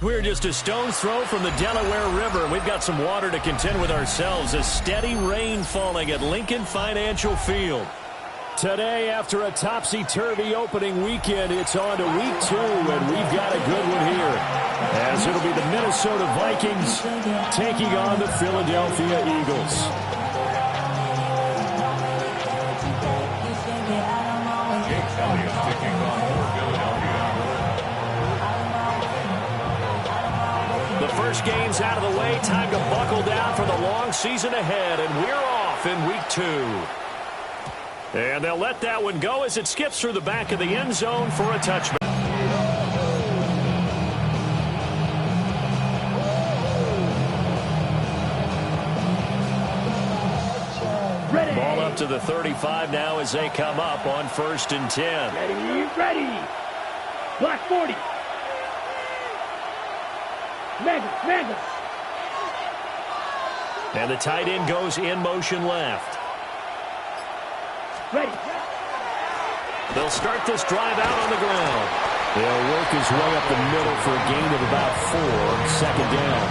We're just a stone's throw from the Delaware River. We've got some water to contend with ourselves. A steady rain falling at Lincoln Financial Field. Today, after a topsy-turvy opening weekend, it's on to week 2, and we've got a good one here. As it'll be the Minnesota Vikings taking on the Philadelphia Eagles. First game's out of the way. Time to buckle down for the long season ahead, and we're off in week 2. And they'll let that one go as it skips through the back of the end zone for a touchback. Ready. Ball up to the 35 now as they come up on 1st and 10. Ready. Block 40. Mega. And the tight end goes in motion left. Ready. They'll start this drive out on the ground. They'll work his way up the middle for a gain of about 4, 2nd down.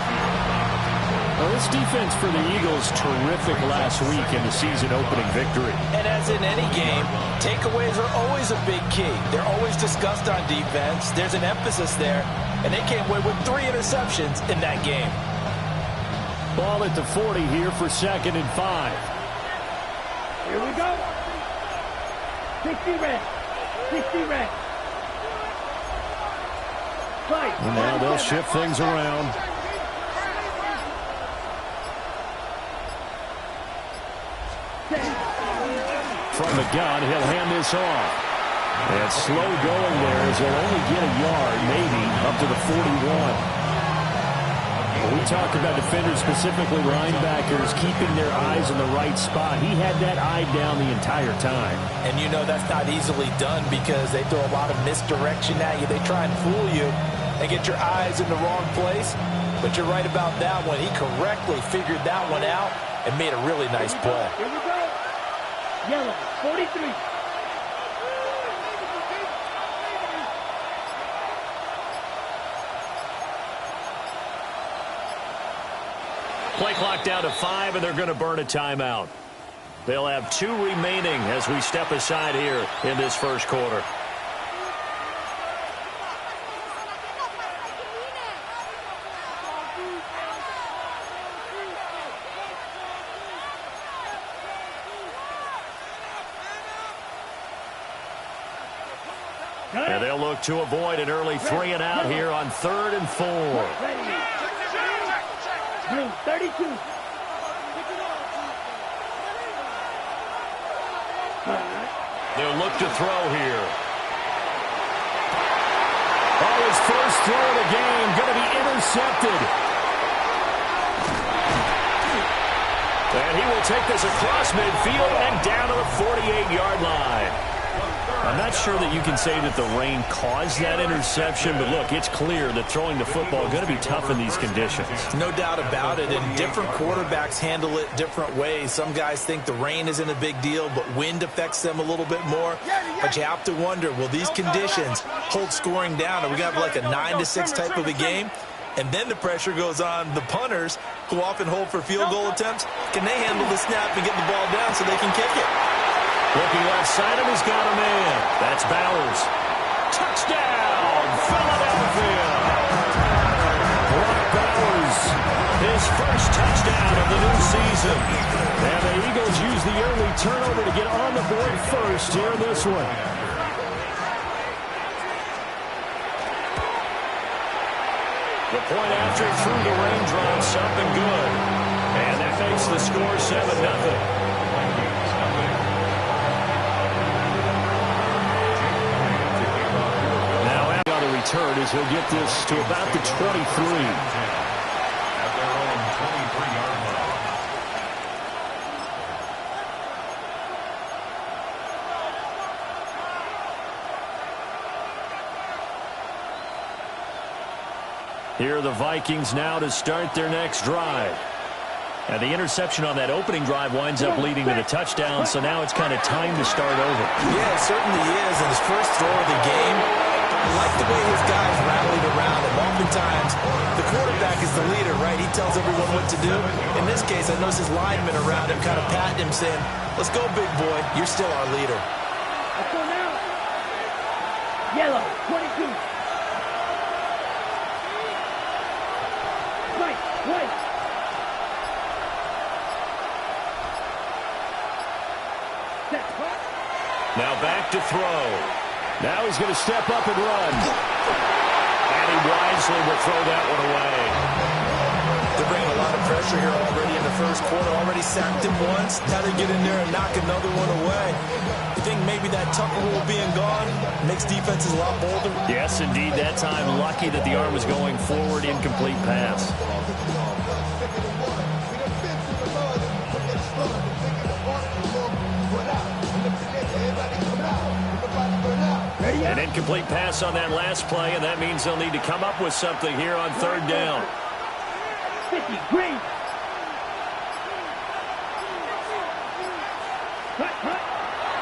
Well, this defense for the Eagles, terrific last week in the season-opening victory. And as in any game, takeaways are always a big key. They're always discussed on defense. There's an emphasis there, and they came away with 3 interceptions in that game. Ball at the 40 here for 2nd and 5. Here we go. 60 red. And now they'll shift things around. From the gun, he'll hand this off. And slow going there as they'll only get a yard, maybe, up to the 41. When we talk about defenders, specifically linebackers, keeping their eyes in the right spot, he had that eye down the entire time. And you know that's not easily done because they throw a lot of misdirection at you. They try and fool you and get your eyes in the wrong place. But you're right about that one. He correctly figured that one out and made a really nice play. Here we go. Yellow, 43. Play clock down to 5, and they're going to burn a timeout. They'll have 2 remaining as we step aside here in this first quarter. And they'll look to avoid an early 3 and out here on 3rd and 4. Blue, 32. They'll look to throw here. Oh, his first throw of the game going to be intercepted. And he will take this across midfield and down to the 48-yard line. I'm not sure that you can say that the rain caused that interception, but look, it's clear that throwing the football is going to be tough in these conditions. No doubt about it, and different quarterbacks handle it different ways. Some guys think the rain isn't a big deal, but wind affects them a little bit more. But you have to wonder, will these conditions hold scoring down? Are we going to have like a 9-6 type of a game? And then the pressure goes on the punters, who often hold for field goal attempts. Can they handle the snap and get the ball down so they can kick it? Looking left side, and he's got him in. That's Bowers. Touchdown, Philadelphia. Brock Bowers, his first touchdown of the new season. And the Eagles use the early turnover to get on the board first here in this one. The point after through the raindrops, something good. And that makes the score 7-0. Return as he'll get this to about the 23. At their own 23-yard line. Here are the Vikings now to start their next drive. And the interception on that opening drive winds up leading to the touchdown, so now it's kind of time to start over. Yeah, it certainly is. And his first throw of the game, I like the way his guys rallied around him. Oftentimes, the quarterback is the leader, right? He tells everyone what to do. In this case, I noticed his linemen around him kind of patting him, saying, let's go, big boy. You're still our leader. Let's go now. Yellow, 22. White. Now back to throw. Now he's going to step up and run. And he wisely will throw that one away. They're bringing a lot of pressure here already in the first quarter. Already sacked him once. Now they get in there and knock another one away. You think maybe that Tucker rule being gone makes defenses a lot bolder? Yes, indeed. That time, lucky that the arm was going forward. Incomplete pass. An incomplete pass on that last play, and that means they'll need to come up with something here on third down. 50, green.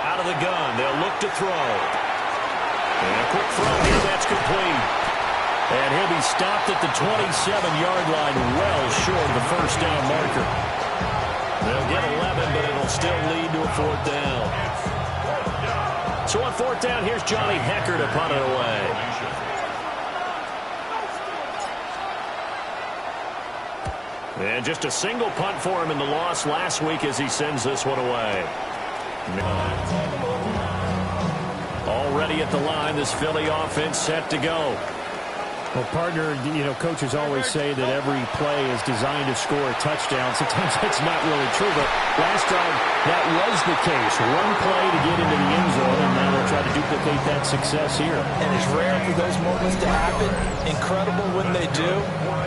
Out of the gun, they'll look to throw. And a quick throw here, that's complete. And he'll be stopped at the 27-yard line, well short of the first down marker. They'll get 11, but it'll still lead to a fourth down. So on fourth down, here's Johnny Hecker to punt it away. And just a single punt for him in the loss last week as he sends this one away. Already at the line, this Philly offense set to go. Well, partner, coaches always say that every play is designed to score a touchdown. Sometimes that's not really true, but last drive, that was the case. One play to get into the end zone, and now they'll try to duplicate that success here. And it's rare for those moments to happen. Incredible when they do.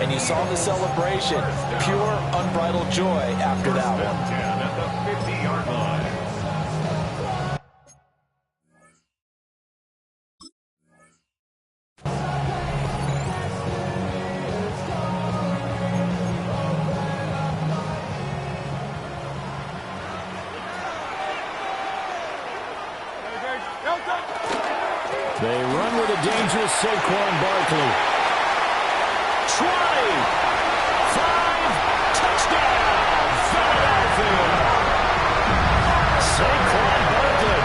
And you saw the celebration. Pure, unbridled joy after that one. At the 50-yard line. They run with a dangerous Saquon Barkley. 20, 5, touchdown, Philadelphia. Saquon Barkley,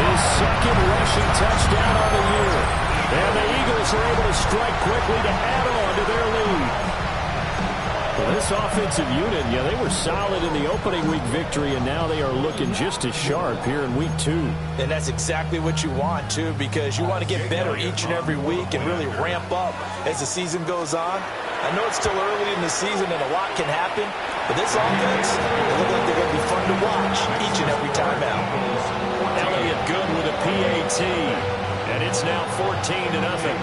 his second rushing touchdown on the year. And the Eagles are able to strike quickly to add on to their lead. Well, this offensive unit, they were solid in the opening week victory, and now they are looking just as sharp here in week 2. And that's exactly what you want, too, because you want to get better each and every week and really ramp up as the season goes on. I know it's still early in the season and a lot can happen, but this offense, they look like they're going to be fun to watch each and every time out. Elliott good with a PAT, and it's now 14-0.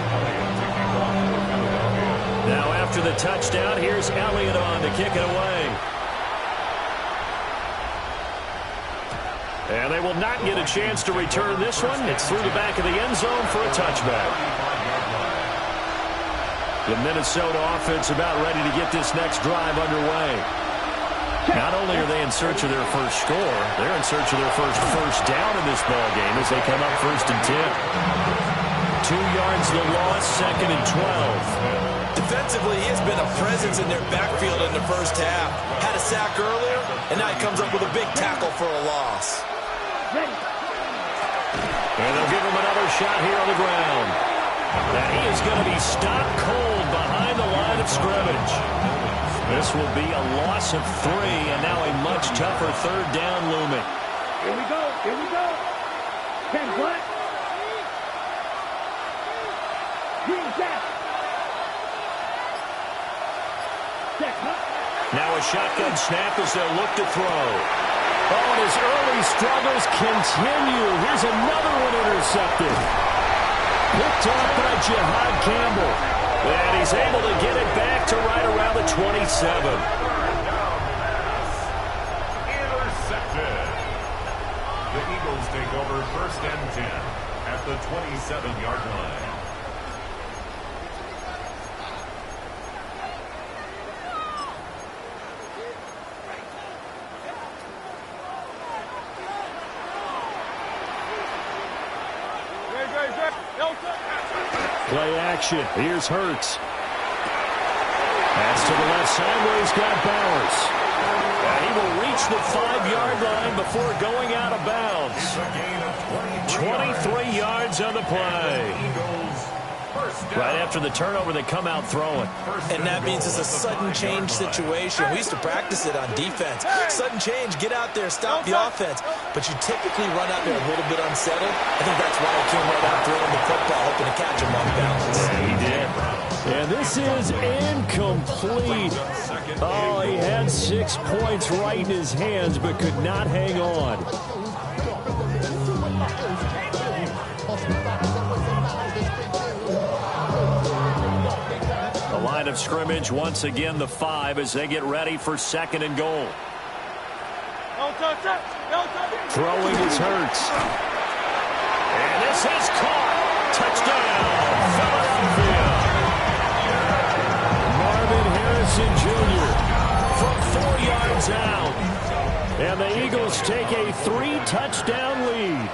Now after the touchdown, here's Elliott on to kick it away. And they will not get a chance to return this one. It's through the back of the end zone for a touchback. The Minnesota offense about ready to get this next drive underway. Not only are they in search of their first score, they're in search of their first down in this ball game as they come up 1st and 10. 2 yards the loss, 2nd and 12. Defensively, he has been a presence in their backfield in the first half. Had a sack earlier, and now he comes up with a big tackle for a loss. Ready. And they'll give him another shot here on the ground. And he is going to be stopped cold behind the line of scrimmage. This will be a loss of 3, and now a much tougher 3rd down looming. Here we go. Here we go. 10 black. Green jack. Check, huh? Now a shotgun snap as they'll look to throw. Oh, and his early struggles continue. Here's another one intercepted. Picked off by Jihad Campbell. And he's able to get it back to right around the 27. Intercepted. The Eagles take over 1st and 10 at the 27-yard line. Play action. Here's Hurts. Pass to the left sideways, got Bowers. And he will reach the 5-yard line before going out of bounds. 23 yards on the play. Right after the turnover, they come out throwing. And that means it's a sudden change situation. We used to practice it on defense. Sudden change, get out there, stop the offense. But you typically run out there a little bit unsettled. I think that's why he came right out throwing the football, hoping to catch him off balance. Yeah, he did. And this is incomplete. Oh, he had 6 points right in his hands, but could not hang on. Line of scrimmage once again the 5 as they get ready for 2nd and goal. Throwing is Hurts. And this is caught. Touchdown, Philadelphia. Marvin Harrison Jr. from 4 yards out. And the Eagles take a 3-touchdown lead.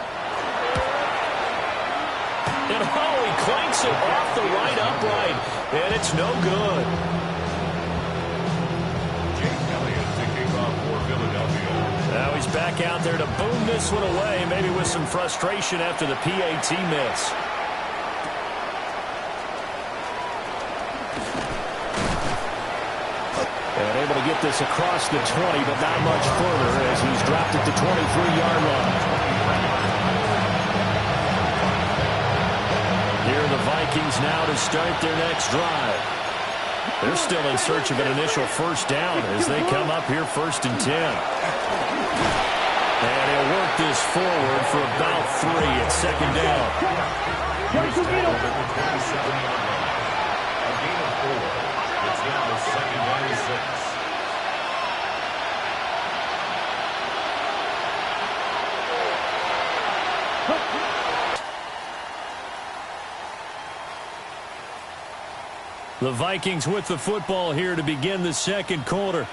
And he clanks it off the right upright, and it's no good. Now he's back out there to boom this one away, maybe with some frustration after the PAT miss. And able to get this across the 20, but not much further as he's dropped it to 23-yard line. Here are the Vikings now to start their next drive. They're still in search of an initial 1st down as they come up here 1st and 10. And he'll work this forward for about 3 at 2nd down. A gain of 4. It's now 2nd and 6. The Vikings with the football here to begin the 2nd quarter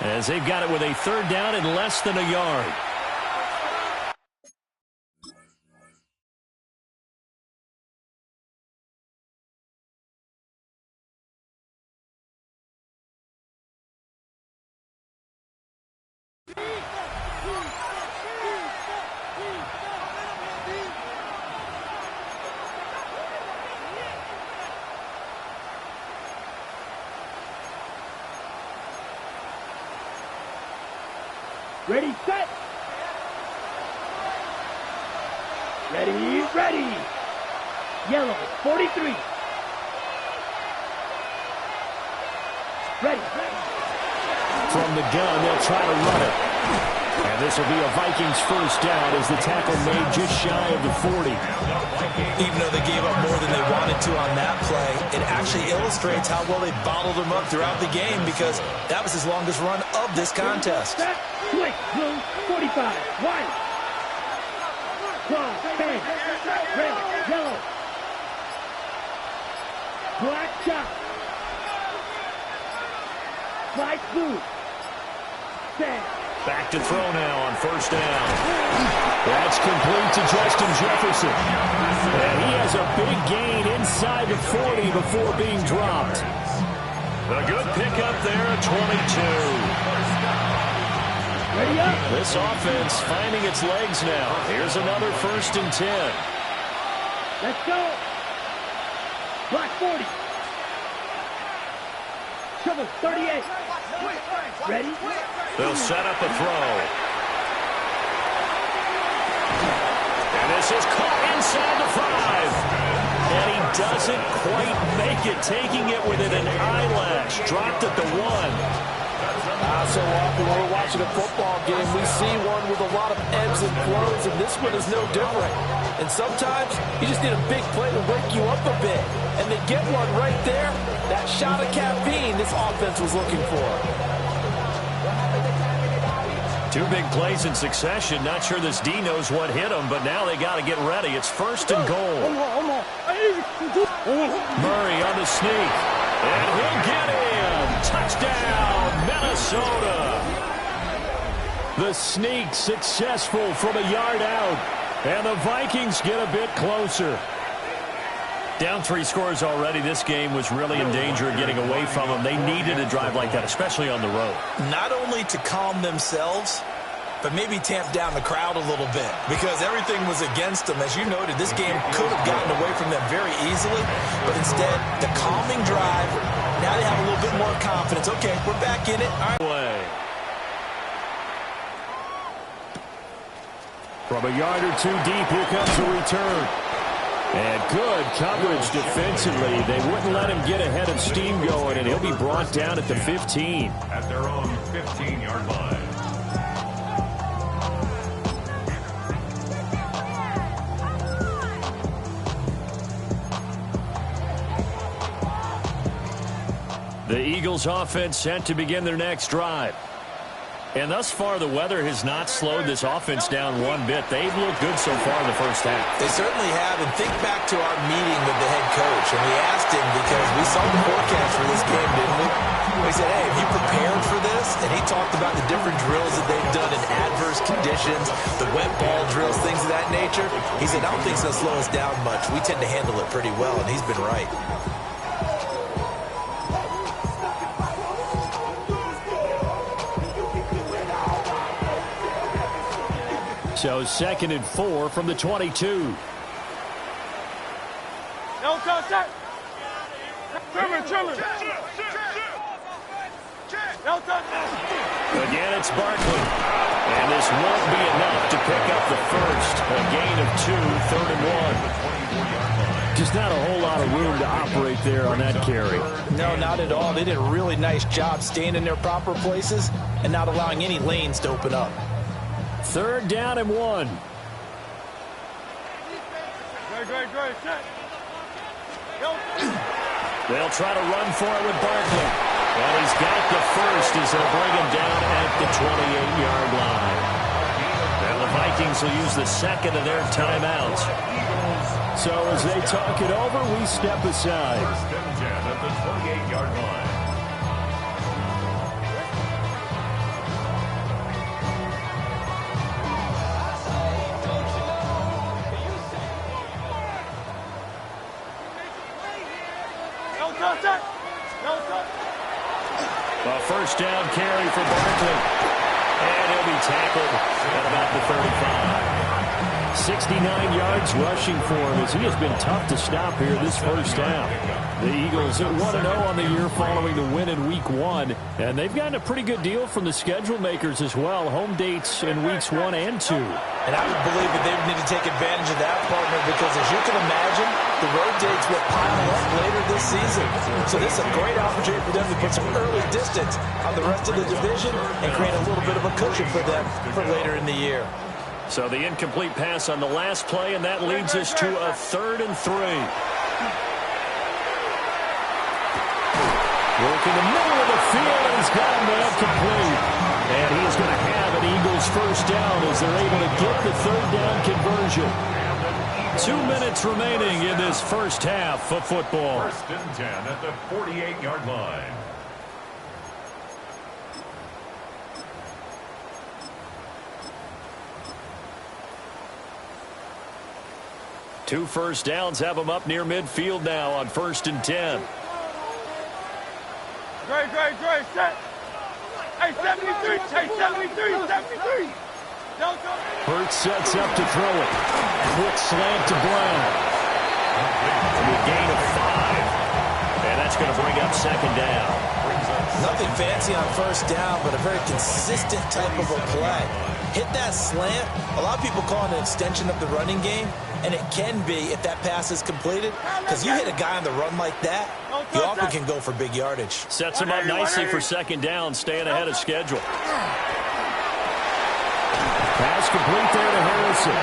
as they've got it with a 3rd down and less than a yard. Ready, set. Ready, ready. Yellow, 43. Ready. From the gun, they'll try to run it. And this will be a Vikings 1st down as the tackle made just shy of the 40. Even though they gave up more than they wanted to on that play, it actually illustrates how well they bottled him up throughout the game because that was his longest run of this contest. Quick, blue, 45, wide. 12, 10, red, yellow, black shot, light blue, 10. Back to throw now on first down. That's complete to Justin Jefferson. And he has a big gain inside the 40 before being dropped. A good pickup there at 22. Ready up. This offense finding its legs now. Here's another 1st and 10. Let's go. Black 40. Shovel 38. Ready? They'll set up a throw. And this is caught inside the 5. And he doesn't quite make it, taking it within an eyelash. Dropped at the 1. So often when we're watching a football game, we see one with a lot of ebbs and flows, and this one is no different. And sometimes you just need a big play to wake you up a bit. And they get one right there. That shot of caffeine this offense was looking for. 2 big plays in succession. Not sure this D knows what hit him, but now they got to get ready. It's 1st and goal. Murray on the sneak. And he'll get in. Touchdown, Minnesota. The sneak successful from a yard out. And the Vikings get a bit closer. Down 3 scores already. This game was really in danger of getting away from them. They needed a drive like that, especially on the road. Not only to calm themselves, but maybe tamp down the crowd a little bit, because everything was against them. As you noted, this game could have gotten away from them very easily, but instead, the calming drive, now they have a little bit more confidence. Okay, we're back in it. All right. From a yard or 2 deep, here comes the return. And good coverage defensively. They wouldn't let him get ahead of steam going, and he'll be brought down at the 15. At their own 15-yard line. The Eagles offense set to begin their next drive. And thus far, the weather has not slowed this offense down one bit. They've looked good so far in the first half. They certainly have. And think back to our meeting with the head coach. And we asked him, because we saw the forecast for this game, didn't we? We said, hey, have you prepared for this? And he talked about the different drills that they've done in adverse conditions, the wet ball drills, things of that nature. He said, I don't think it's going to slow us down much. We tend to handle it pretty well, and he's been right. So 2nd and 4 from the 22. No touch. Chillin'. No touch. Again, it's Barkley. And this won't be enough to pick up the first. A gain of 2, 3rd and 1. Just not a whole lot of room to operate there on that carry. No, not at all. They did a really nice job staying in their proper places and not allowing any lanes to open up. 3rd down and 1. Great. Set. They'll try to run for it with Barkley. And he's got the first as they'll bring him down at the 28-yard line. And the Vikings will use the 2nd of their timeouts. So as they talk it over, we step aside. 1st and 10 at the 28-yard line. A 1st down carry for Barkley. And he'll be tackled at about the 35. 69 yards rushing for him as he has been tough to stop here this first half. The Eagles at 1-0 on the year following the win in Week 1. And they've gotten a pretty good deal from the schedule makers as well. Home dates in Weeks 1 and 2. And I would believe that they would need to take advantage of that, partner, because as you can imagine, the road dates will pile up later this season. So this is a great opportunity for them to put some early distance on the rest of the division and create a little bit of a cushion for them for later in the year. So the incomplete pass on the last play, and that leads us to a 3rd and 3. Work in the middle of the field, and he's got him there complete. And he is going to have an Eagles first down as they're able to get the third down conversion. 2 minutes remaining in this first half of football. First and 10 at the 48-yard line. Two first downs have them up near midfield now on 1st and 10. Dre, set. Hey, 73, hey, 73. Hurts sets up to throw it. Quick slant to Brown. A gain of 5. And that's going to bring up second down. Nothing fancy on first down, but a very consistent type of a play. Hit that slant. A lot of people call it an extension of the running game, and it can be if that pass is completed, because you hit a guy on the run like that, you often can go for big yardage. Sets him up nicely for second down, staying ahead of schedule. Pass complete there to Harrison.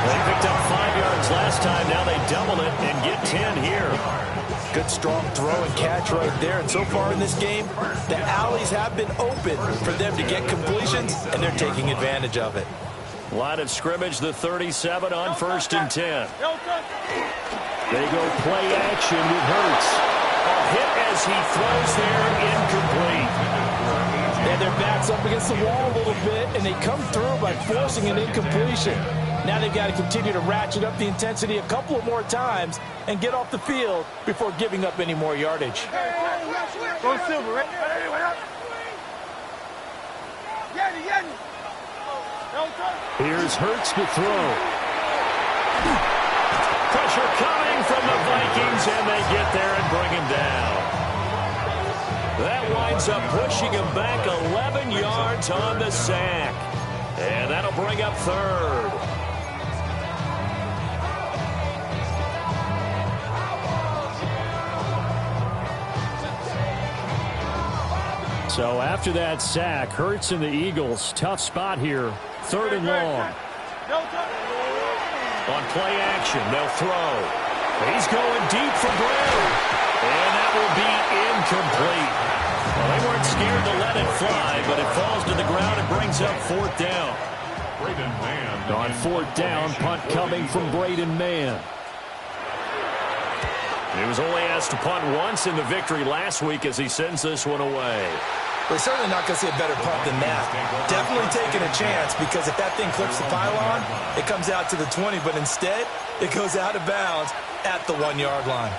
They picked up 5 yards last time. Now they double it and get 10 here. Good strong throw and catch right there. And so far in this game, the alleys have been open for them to get completions, and they're taking advantage of it. Line of scrimmage, the 37 on 1st and 10. They go play action with Hurts. A hit as he throws there, incomplete. And their back's up against the wall a little bit, and they come through by forcing an incompletion. Now they've got to continue to ratchet up the intensity a couple of more times and get off the field before giving up any more yardage. Go Silver, right? Here's Hurts to throw. Pressure coming from the Vikings, and they get there and bring him down. That winds up pushing him back 11 yards on the sack. And that'll bring up third. So after that sack, Hurts and the Eagles, tough spot here. 3rd and long. On play action, they'll throw. He's going deep for Brown. And that will be incomplete. Well, they weren't scared to let it fly, but it falls to the ground and brings up 4th down. On 4th down, punt coming from Braden Mann. He was only asked to punt once in the victory last week as he sends this one away. We're certainly not going to see a better punt than that. Definitely taking a chance, because if that thing clips the pylon, it comes out to the 20, but instead, it goes out of bounds at the 1-yard line.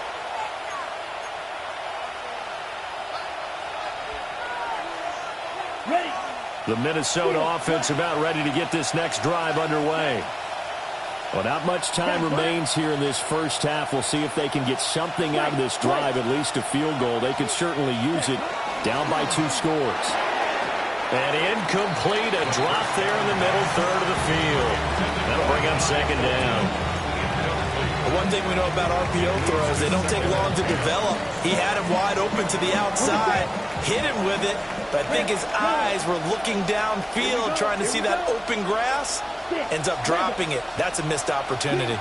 Ready. The Minnesota offense about ready to get this next drive underway. Well, not much time remains here in this first half. We'll see if they can get something out of this drive, at least a field goal. They could certainly use it, down by 2 scores. And incomplete, a drop there in the middle third of the field. That'll bring up second down. The one thing we know about RPO throws, they don't take long to develop. He had him wide open to the outside, hit him with it, but I think his eyes were looking downfield trying to see that open grass. Ends up dropping it. That's a missed opportunity.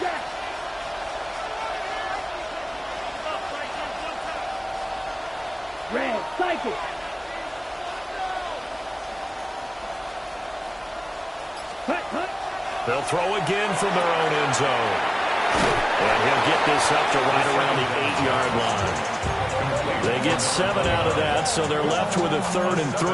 Red, cycle. They'll throw again from their own end zone. And he'll get this up to right around the 8-yard line. They get 7 out of that, so they're left with a 3rd and 3.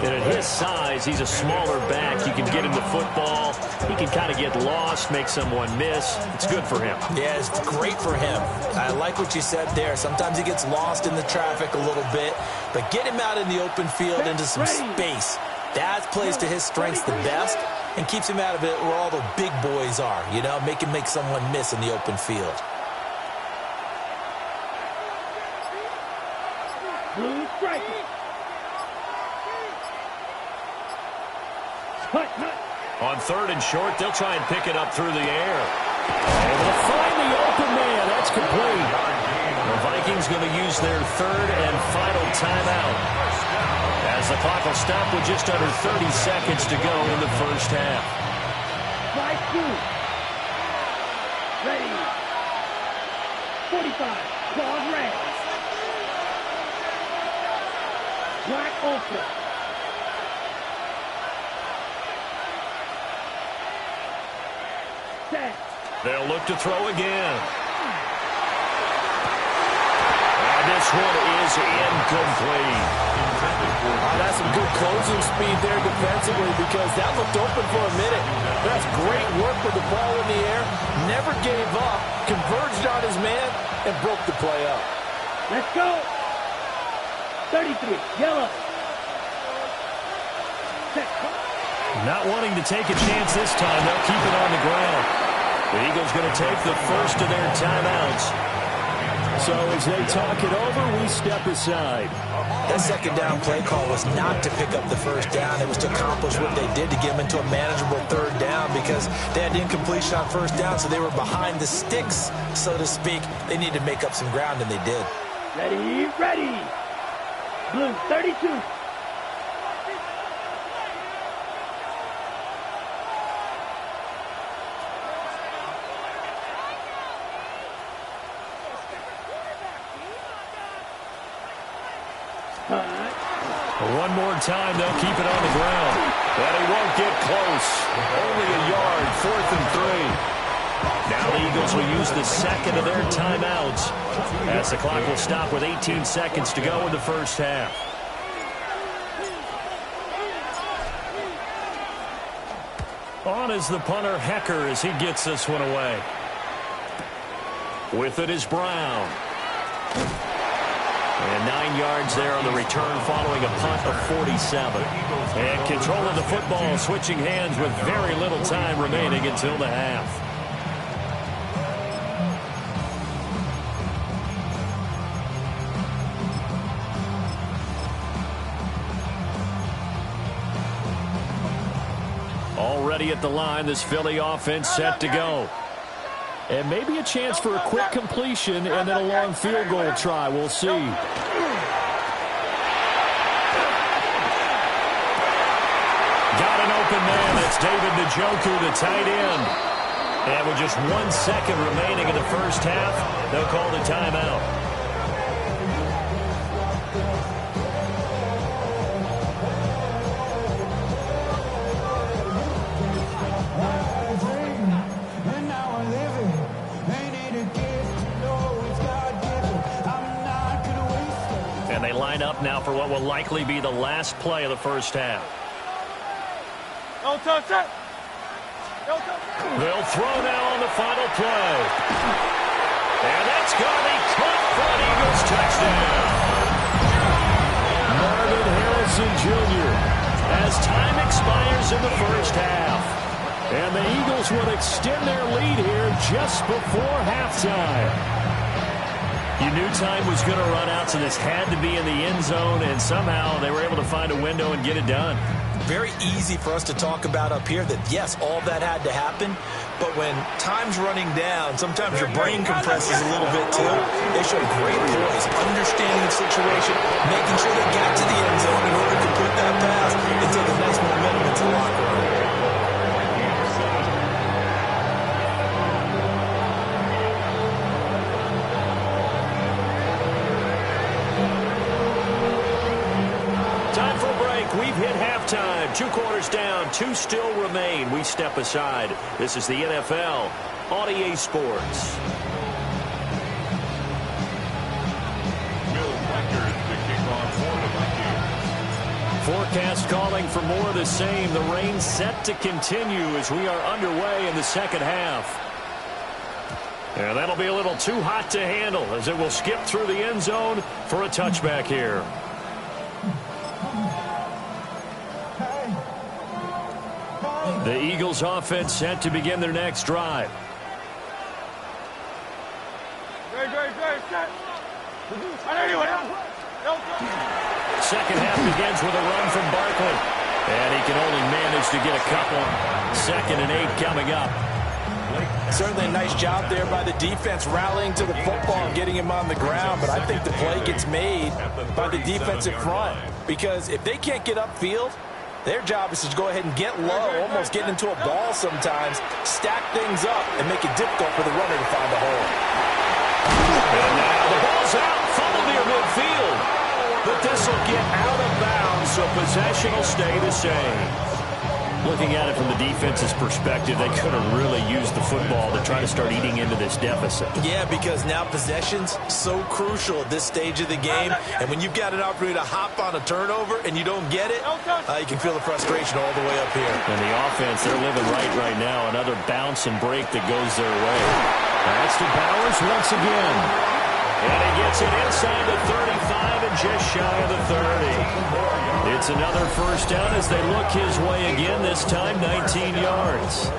And at his size, he's a smaller back. You can get him the football. He can kind of get lost, make someone miss. It's good for him. Yeah, it's great for him. I like what you said there. Sometimes he gets lost in the traffic a little bit, but get him out in the open field into some space. That plays to his strengths the best and keeps him out of it where all the big boys are, you know, make someone miss in the open field. Blue striker. On 3rd and short, they'll try and pick it up through the air. And they'll find the open man. That's complete. The Vikings going to use their 3rd and final timeout, as the clock will stop with just under 30 seconds to go in the first half. Strike 2. Ready. 45. Claws red. Black ultra. They'll look to throw again. And this one is incomplete. That's some good closing speed there defensively because that looked open for a minute. That's great work with the ball in the air. Never gave up, converged on his man, and broke the play up. Let's go. 33, yellow. Not wanting to take a chance this time. They'll keep it on the ground. The Eagles going to take the first of their timeouts. So as they talk it over, we step aside. That second down play call was not to pick up the first down. It was to accomplish what they did to get them into a manageable third down because they had incompletion on first down, so they were behind the sticks, so to speak. They needed to make up some ground, and they did. Ready, ready. Blue, 32. One more time, they'll keep it on the ground. But he won't get close. Only a yard, 4th and 3. Now the Eagles will use the second of their timeouts as the clock will stop with 18 seconds to go in the first half. On is the punter, Hecker, as he gets this one away. With it is Brown. And 9 yards there on the return following a punt of 47. And control of the football, switching hands with very little time remaining until the half. Already at the line, this Philly offense set to go. And maybe a chance for a quick completion and then a long field goal try. We'll see. Got an open man. It's David Njoku, the tight end. And with just 1 second remaining in the first half, they'll call the timeout. And they line up now for what will likely be the last play of the first half. They'll throw now on the final play. And that's going to be caught for an Eagles touchdown. Marvin Harrison Jr. as time expires in the first half. And the Eagles will extend their lead here just before halftime. You knew time was going to run out, so this had to be in the end zone, and somehow they were able to find a window and get it done. Very easy for us to talk about up here that, yes, all that had to happen, but when time's running down, sometimes your brain compresses a little bit too. They showed great poise, understanding the situation, making sure they got to the end zone in order to complete that pass and take a nice momentum into the locker room. We've hit halftime. 2 quarters down. 2 still remain. We step aside. This is the NFL on EA Sports. Forecast calling for more of the same. The rain set to continue as we are underway in the second half. And that'll be a little too hot to handle as it will skip through the end zone for a touchback here. The Eagles offense set to begin their next drive. Second half begins with a run from Barkley. And he can only manage to get a couple. 2nd and 8 coming up. Certainly a nice job there by the defense rallying to the football and getting him on the ground. But I think the play gets made by the defensive front. Because if they can't get upfield, their job is to go ahead and get low, almost get into a ball sometimes, stack things up, and make it difficult for the runner to find a hole. And now the ball's out, fumble near midfield. But this will get out of bounds, so possession will stay the same. Looking at it from the defense's perspective, they could have really used the football to try to start eating into this deficit. Yeah, because now possession's so crucial at this stage of the game. And when you've got an opportunity to hop on a turnover and you don't get it, you can feel the frustration all the way up here. And the offense, they're living right now. Another bounce and break that goes their way. That's to Bowers once again. And he gets it inside the 35 and just shy of the 30. It's another first down as they look his way again, this time 19 yards.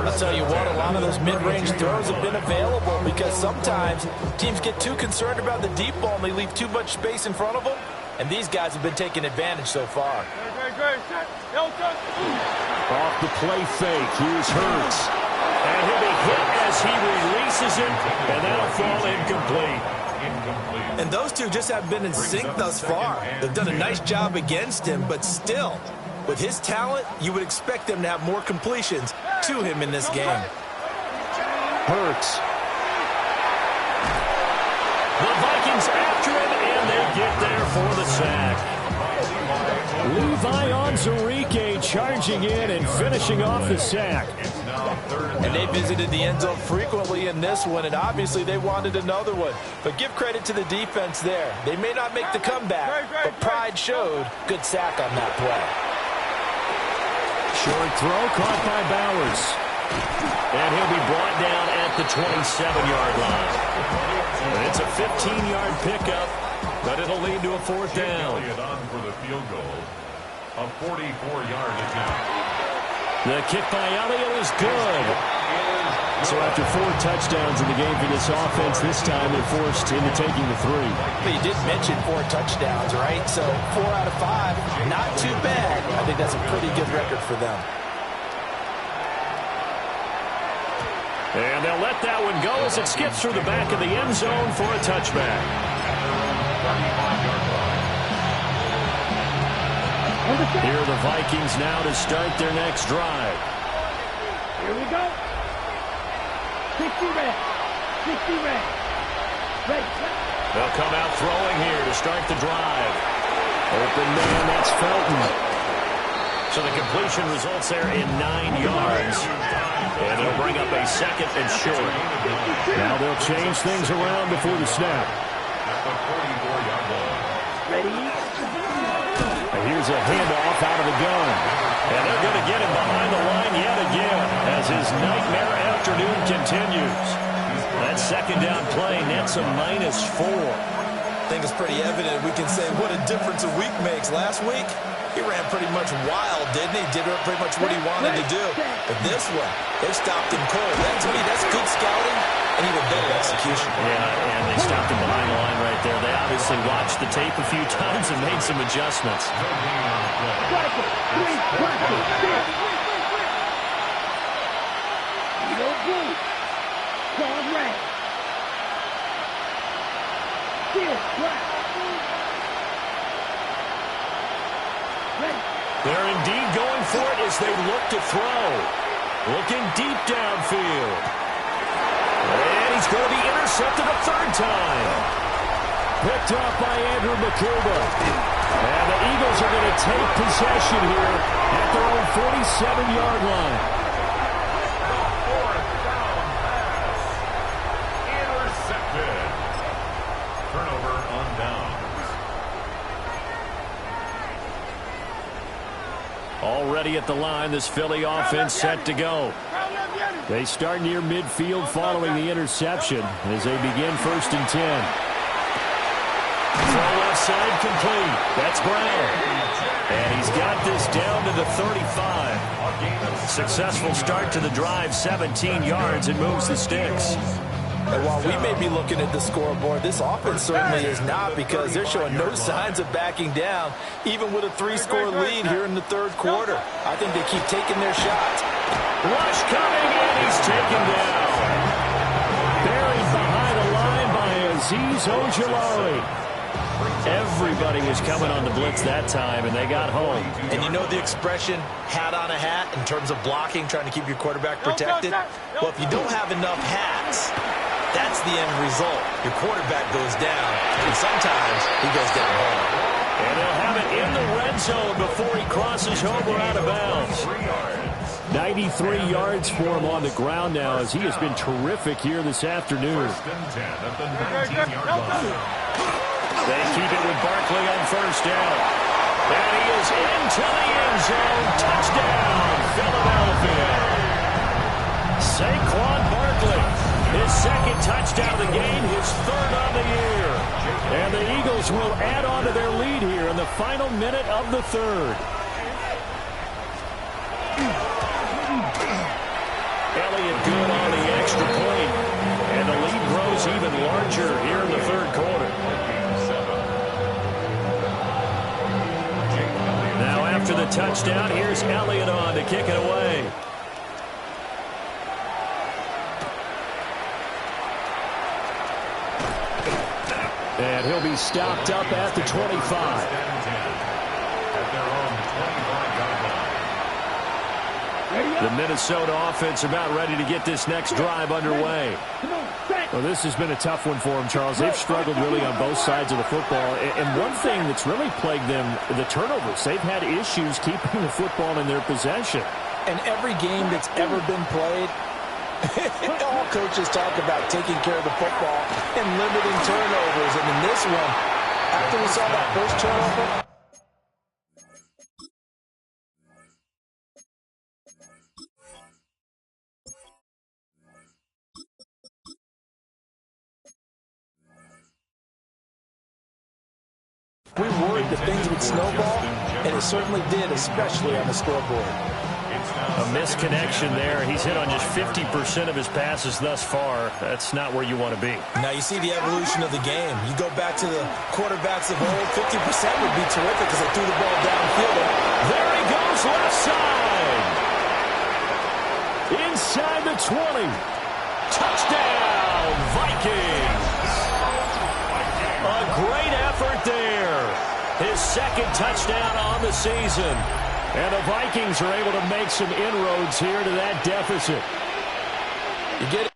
I'll tell you what, a lot of those mid-range throws have been available because sometimes teams get too concerned about the deep ball and they leave too much space in front of them, and these guys have been taking advantage so far. Off the play fake, here's Hurts. And he'll be hit as he releases it, and that'll fall incomplete. And those two just haven't been in sync thus far. They've done a nice job against him, but still, with his talent, you would expect them to have more completions to him in this game. Hurts. The Vikings after him, and they get there for the sack. Levi Onwuzurike charging in and finishing off the sack. And they visited the end zone frequently in this one, and obviously they wanted another one. But give credit to the defense there. They may not make the comeback, but pride showed. Good sack on that play. Short throw caught by Bowers. And he'll be brought down at the 27-yard line. And it's a 15-yard pickup, but it'll lead to a fourth down. On for the field goal, a 44-yard attempt. The kick by Elliott is good. So after 4 touchdowns in the game for this offense, this time they're forced into taking the 3. But you did mention 4 touchdowns, right? So 4 out of 5, not too bad. I think that's a pretty good record for them. And they'll let that one go as it skips through the back of the end zone for a touchback. Here are the Vikings now to start their next drive. Here we go. 60 red. 60 red. Ready. They'll come out throwing here to start the drive. Open man, that's Felton. So the completion results there in 9 yards. And it'll bring up a second and short. Now they'll change things around before the snap. Ready. Here's a handoff out of the gun. And they're going to get him behind the line yet again as his nightmare afternoon continues. That second down play nets a -4. I think it's pretty evident we can say what a difference a week makes. Last week, he ran pretty much wild, didn't he? Did pretty much what he wanted to do. But this one, they stopped him cold. That, to me, that's good scouting and even better execution. Yeah, and they stopped him behind the line right there. They obviously watched the tape a few times and made some adjustments. They're indeed going for it as they look to throw. Looking deep downfield. And he's going to be intercepted a third time. Picked off by Andrew Makuba. And the Eagles are going to take possession here at their own 47-yard line. Fourth down pass. Intercepted. Turnover on downs. Already at the line, this Philly offense set to go. They start near midfield following the interception as they begin 1st and 10. Throw left side complete. That's Brown. And he's got this down to the 35. Successful start to the drive, 17 yards, and moves the sticks. And while we may be looking at the scoreboard, this offense certainly is not, because they're showing no signs of backing down, even with a 3-score lead here in the third quarter. I think they keep taking their shots. Rush coming, and he's taken down. Buried behind the line by Azeez Ojulari. Everybody was coming on the blitz that time, and they got home. And you know the expression, hat on a hat, in terms of blocking, trying to keep your quarterback protected? Well, if you don't have enough hats, that's the end result. Your quarterback goes down, and sometimes he goes down hard. And they'll have it in the red zone before he crosses over out of bounds. 93 yards for him on the ground now as he has been terrific here this afternoon. First and 10 at the 19-yard line. They keep it with Barkley on first down. And he is into the end zone. Touchdown, Philadelphia. Saquon Barkley, his second touchdown of the game, his third on the year. And the Eagles will add on to their lead here in the final minute of the third. Elliott good on the extra point. And the lead grows even larger here in the third quarter. Now after the touchdown, here's Elliott on to kick it away. And he'll be stopped up at the 25. The Minnesota offense about ready to get this next drive underway. Well, this has been a tough one for them, Charles. They've struggled really on both sides of the football. And one thing that's really plagued them, the turnovers. They've had issues keeping the football in their possession. And every game that's ever been played, all coaches talk about taking care of the football and limiting turnovers. And in this one, after we saw that first turnover, we worried that things would snowball, and it certainly did, especially on the scoreboard. A misconnection there. He's hit on just 50% of his passes thus far. That's not where you want to be. Now you see the evolution of the game. You go back to the quarterbacks of old, 50% would be terrific because they threw the ball downfield. There he goes, left side. Inside the 20. Touchdown, Vikings. A great effort there. His second touchdown on the season. And the Vikings are able to make some inroads here to that deficit. You get it.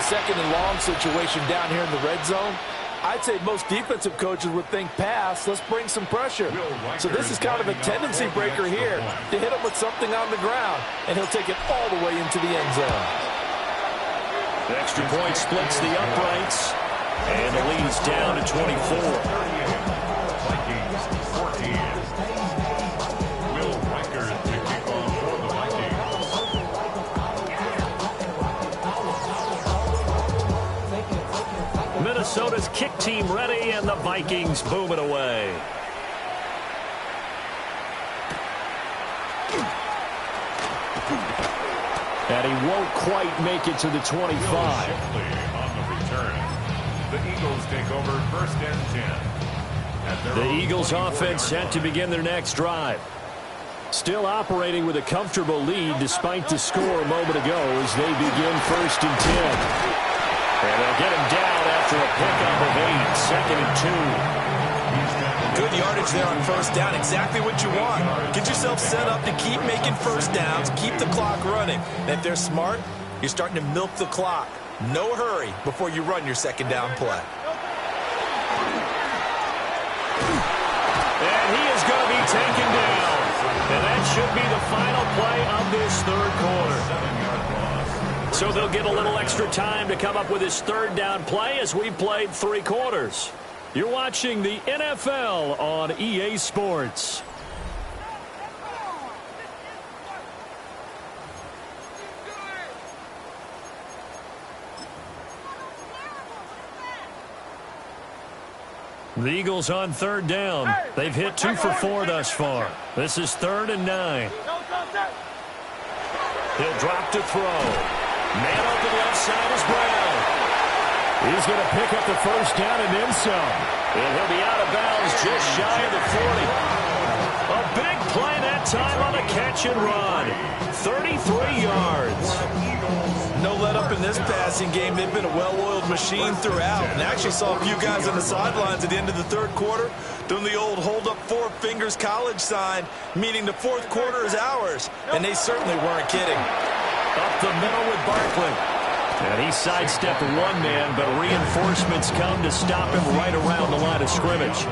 Second and long situation down here in the red zone. I'd say most defensive coaches would think pass. Let's bring some pressure. So this is kind of a tendency breaker here to hit him with something on the ground. And he'll take it all the way into the end zone. The extra point splits the uprights. And the lead's down to 24. Vikings 14. Will Riker to kick off for the Vikings. Minnesota's kick team ready, and the Vikings boom it away. And he won't quite make it to the 25. The Eagles take over first and 10. The Eagles offense set to begin their next drive. Still operating with a comfortable lead despite the score a moment ago as they begin first and 10. And they'll get him down after a pickup of 8, second and 2. Good yardage there on first down. Exactly what you want. Get yourself set up to keep making first downs, keep the clock running. And if they're smart, you're starting to milk the clock. No hurry before you run your second down play. And he is going to be taken down. And that should be the final play of this third quarter. So they'll get a little extra time to come up with his third down play as we played 3 quarters. You're watching the NFL on EA Sports. The Eagles on third down. They've hit 2 for 4 thus far. This is 3rd and 9. He'll drop to throw. Man open left side is Brown. He's going to pick up the first down and then some. And he'll be out of bounds just shy of the 40. A big play that time on the catch and run. 33 yards. No let up in this passing game. They've been a well-oiled machine throughout. And actually saw a few guys on the sidelines at the end of the third quarter doing the old hold up 4 fingers college sign, meaning the fourth quarter is ours. And they certainly weren't kidding. Up the middle with Barkley. And he sidestepped one man, but reinforcements come to stop him right around the line of scrimmage.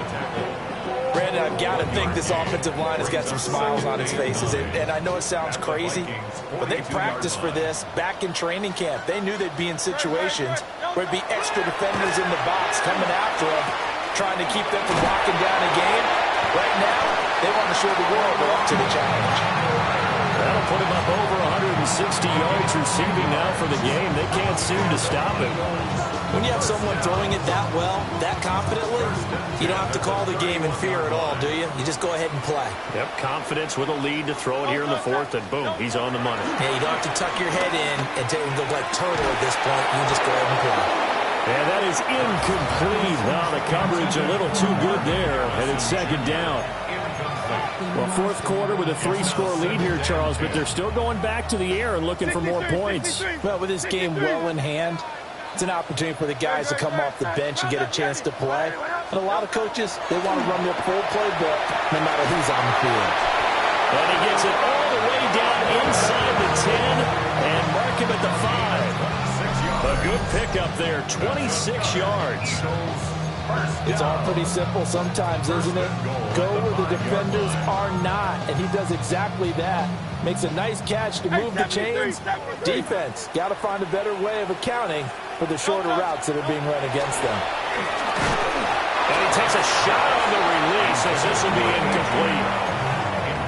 Brandon, I've got to think this offensive line has got some smiles on its faces. And I know it sounds crazy, but they practiced for this back in training camp. They knew they'd be in situations where it'd be extra defenders in the box coming after them, trying to keep them from locking down a game. Right now, they want to show the world they're up to the challenge. That'll put him up over 160 yards receiving now for the game. They can't seem to stop him. When you have someone throwing it that well, that confidently, you don't have to call the game in fear at all, do you? You just go ahead and play. Yep, confidence with a lead to throw it here in the fourth, and boom, he's on the money. Yeah, you don't have to tuck your head in and look like turtle at this point. You just go ahead and play. And that is incomplete. Now the coverage a little too good there, and it's second down. Well, fourth quarter with a 3-score lead here, Charles, but they're still going back to the air and looking for more points. Well, with this game well in hand, it's an opportunity for the guys to come off the bench and get a chance to play. And a lot of coaches, they want to run their full playbook no matter who's on the field. And he gets it all the way down inside the 10 and mark him at the 5. A good pickup there, 26 yards. It's all pretty simple sometimes, isn't it? Go where the defenders are not, and he does exactly that. Makes a nice catch to move the chains. Defense, got to find a better way of accounting for the shorter routes that are being run against them. And he takes a shot on the release as this will be incomplete.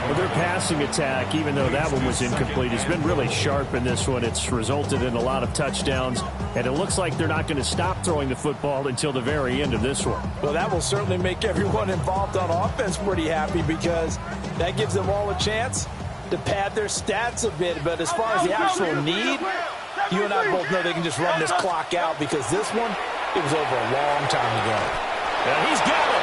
Well, their passing attack, even though that one was incomplete, has been really sharp in this one. It's resulted in a lot of touchdowns, and it looks like they're not going to stop throwing the football until the very end of this one. Well, that will certainly make everyone involved on offense pretty happy because that gives them all a chance to pad their stats a bit. But as far as the actual need, you and I both know they can just run this clock out because this one, it was over a long time ago. And he's got it.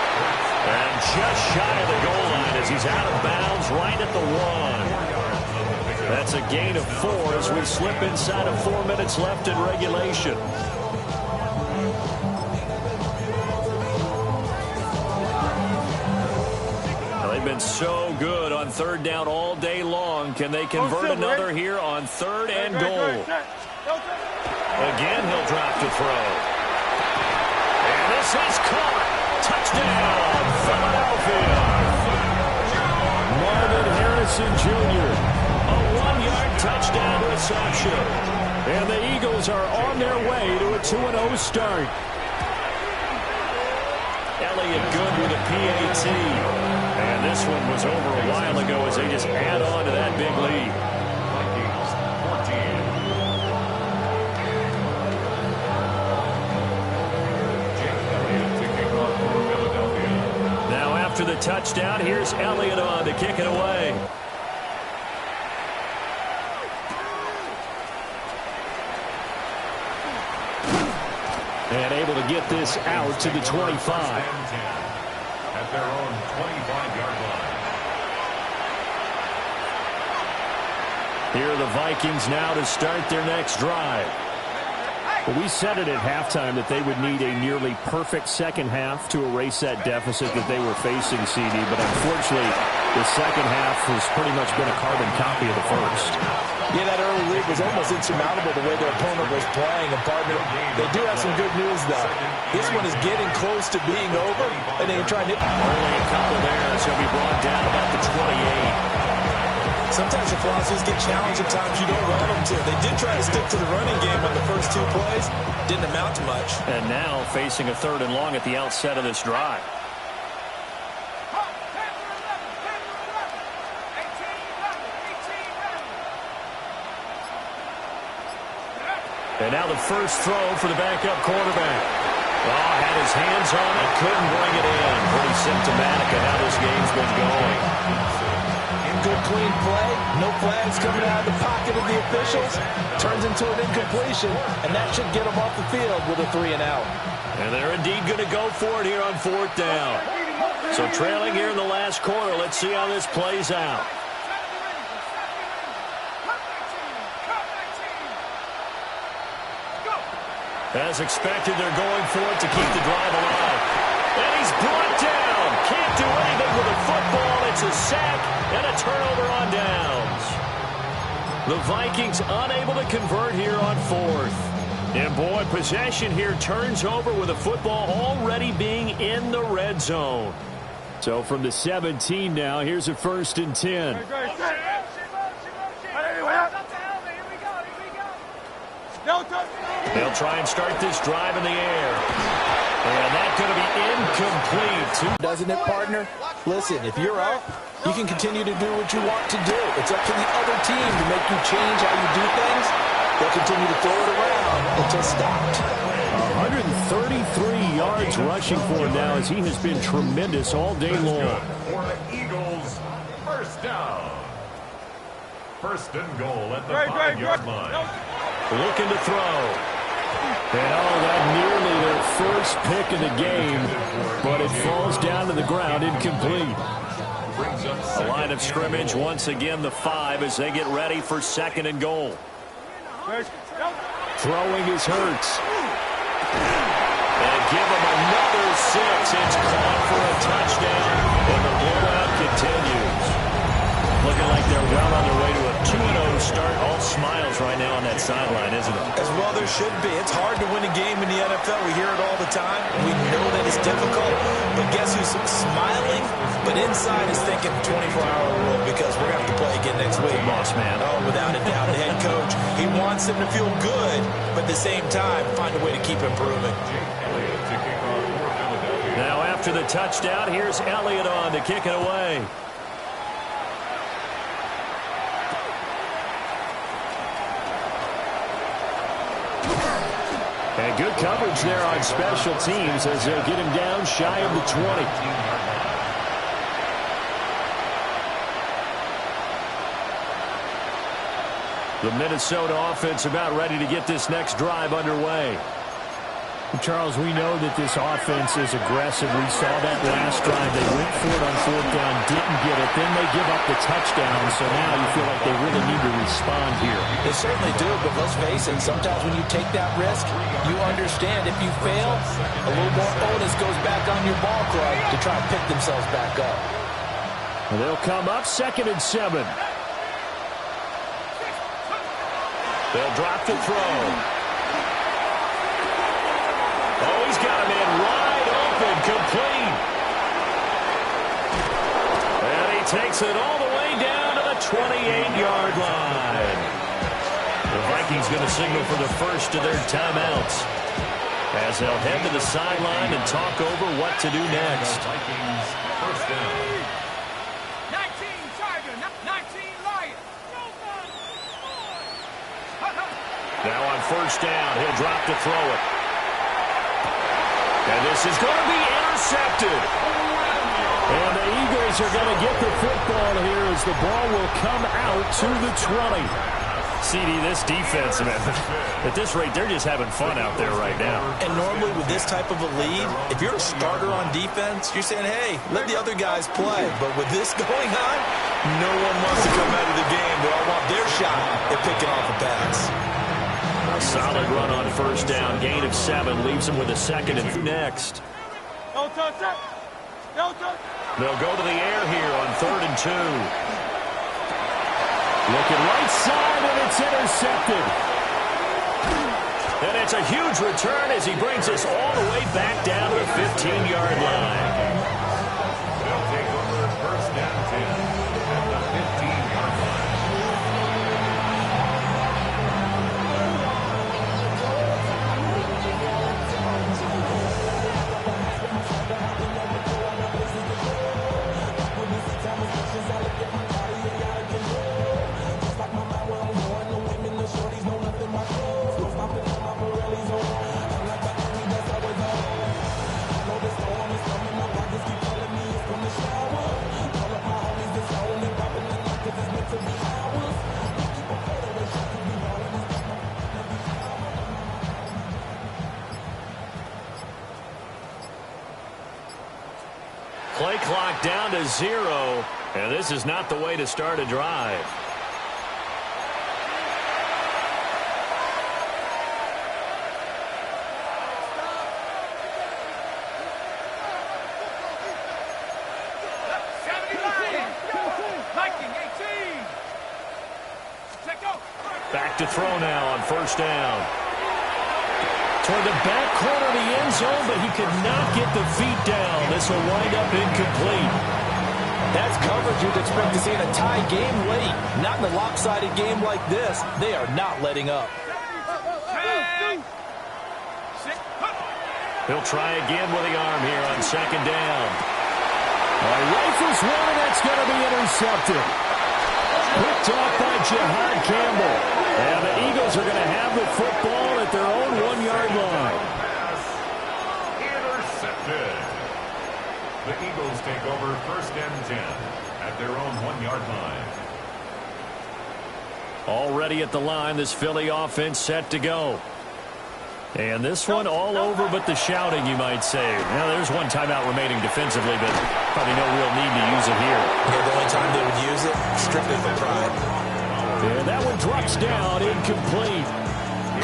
And just shy of the goal line as he's out of bounds right at the 1. That's a gain of 4 as we slip inside of 4 minutes left in regulation. Well, they've been so good on third down all day long. Can they convert another here on 3rd and goal? Again, he'll drop to throw. And this is caught. Touchdown, Philadelphia. Marvin Harrison Jr., a 1-yard touchdown reception. And the Eagles are on their way to a 2-0 start. Elliott good with a PAT. And this one was over a while ago as they just add on to that big lead. After the touchdown, here's Elliott on to kick it away. And able to get this out to the 25. At their own 25-yard line. Here are the Vikings now to start their next drive. Well, we said it at halftime that they would need a nearly perfect second half to erase that deficit that they were facing, CD. But unfortunately, the second half has pretty much been a carbon copy of the first. Yeah, that early lead was almost insurmountable the way their opponent was playing. And, partner, they do have some good news, though. This one is getting close to being over, and they can try to... Only a couple there, so he'll be brought down about the 28. Sometimes your philosophies get challenged at times you don't want them to. They did try to stick to the running game on the first 2 plays. Didn't amount to much. And now facing a 3rd and long at the outset of this drive. And now the first throw for the backup quarterback. Oh, had his hands on it, couldn't bring it in. Pretty symptomatic of how this game's been going. Good, clean play. No flags coming out of the pocket of the officials. Turns into an incompletion, and that should get them off the field with a 3-and-out. And they're indeed going to go for it here on 4th down. So trailing here in the last quarter. Let's see how this plays out. As expected, they're going for it to keep the drive alive. And he's brought down. Can't do anything with the football. It's a sack and a turnover on downs. The Vikings unable to convert here on 4th. And boy, possession here turns over with a football already being in the red zone. So from the 17 now, here's a 1st and 10. They'll try and start this drive in the air. And that's going to be incomplete. Doesn't it, partner? Listen, if you're up, you can continue to do what you want to do. It's up to the other team to make you change how you do things. They'll continue to throw it around until stopped. 133 yards rushing for him now as he has been tremendous all day long. For the Eagles, first down. First and goal at the 5-yard line. Looking to throw. And that nearly their first pick of the game, but it falls down to the ground incomplete. A line of scrimmage once again the 5 as they get ready for 2nd and goal. Throwing is Hurts. And give him another 6. It's caught for a touchdown, and the blowout continues. Looking like they're well on their way to a 2-0 start. All smiles right now on that sideline, isn't it? As well there should be. It's hard to win a game in the NFL. We hear it all the time. We know that it's difficult. But guess who's smiling? But inside is thinking 24-hour rule because we're going to have to play again next week. Boss man. Oh, without a doubt. The head coach, he wants them to feel good, but at the same time, find a way to keep improving. Now after the touchdown, here's Elliott on to kick it away. And good coverage there on special teams as they'll get him down shy of the 20. The Minnesota offense about ready to get this next drive underway. Charles, we know that this offense is aggressive. We saw that last drive. They went for it on 4th down, didn't get it. Then they give up the touchdown, so now you feel like they really need to respond here. They certainly do, but let's face it, sometimes when you take that risk, you understand if you fail, a little more onus goes back on your ball club to try and pick themselves back up. And they'll come up 2nd and 7. They'll drop the throw. Oh, he's got him in wide open, complete. And he takes it all the way down to the 28-yard line. The Vikings going to signal for the first of their timeouts as they'll head to the sideline and talk over what to do next. Vikings, first down. 19 Tiger, 19 Lion. Now on 1st down, he'll drop to throw it. And this is going to be intercepted. And the Eagles are going to get the football here as the ball will come out to the 20. CD, this defense, man, at this rate, they're just having fun out there right now. And normally with this type of a lead, if you're a starter on defense, you're saying, hey, let the other guys play. But with this going on, no one wants to come out of the game. They all want their shot at picking off a pass. A solid run on 1st down. Gain of 7 leaves them with a 2nd and 2 next. Don't touch it. Don't touch it. They'll go to the air here on 3rd and 2. Looking right side, and it's intercepted. And it's a huge return as he brings us all the way back down to the 15-yard line. They'll take over 1st and 10 at the 15-yard line. Play clock down to 0, and this is not the way to start a drive. Back to throw now on 1st down. toward the back corner of the end zone, but he could not get the feet down. This will wind up incomplete. That's coverage you'd expect to see in a tie game late. Not in a lopsided game like this. They are not letting up. He'll try again with the arm here on second down. Rifles one, and that's going to be intercepted. Picked off by Jihad Campbell. And the Eagles are going to have the football at their own 1-yard line. Intercepted. The Eagles take over 1st and 10 at their own 1-yard line. Already at the line, this Philly offense set to go. And this one all over but the shouting, you might say. Now, there's one timeout remaining defensively, but probably no real need to use it here. Yeah, the only time they would use it, strictly for pride. And that one drops down, incomplete.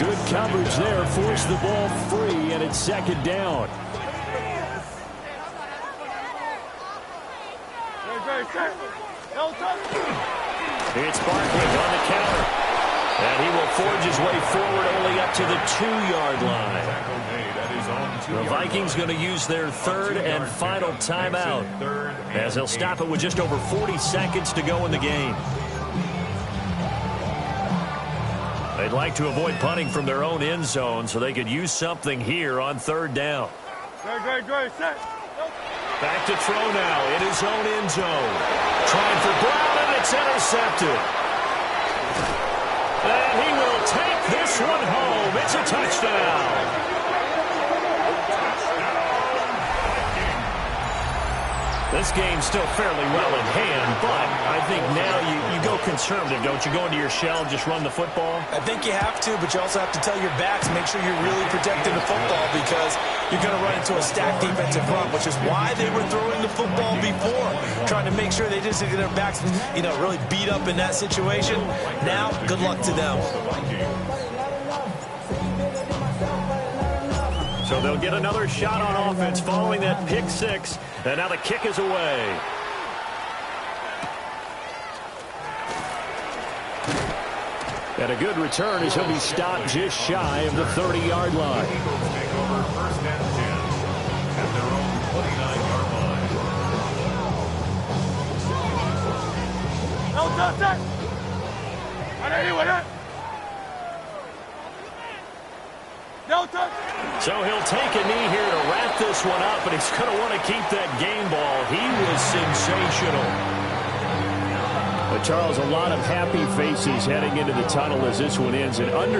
Good coverage there, forced the ball free, and it's second down. It's Barkley on the counter. And he will forge his way forward only up to the 2-yard line. The Vikings going to use their third and final timeout, as they'll stop it with just over 40 seconds to go in the game. They'd like to avoid punting from their own end zone so they could use something here on third down. Back to throw now in his own end zone. Trying for Brown, and it's intercepted. And he will take this one home. It's a touchdown. This game's still fairly well in hand, but I think now you go conservative, don't you? Go into your shell and just run the football? I think you have to, but you also have to tell your backs, make sure you're really protecting the football, because you're going to run into a stacked defensive front, which is why they were throwing the football before, trying to make sure they just get their backs, really beat up in that situation. Now, good luck to them. So they'll get another shot on offense following that pick six. And now the kick is away. And a good return as he'll be stopped just shy of the 30-yard line. Eagles take over 1st and 10 at their own 29-yard line. So he'll take a knee here to wrap this one up, but he's going to want to keep that game ball. He was sensational. But Charles, a lot of happy faces heading into the tunnel as this one ends. And under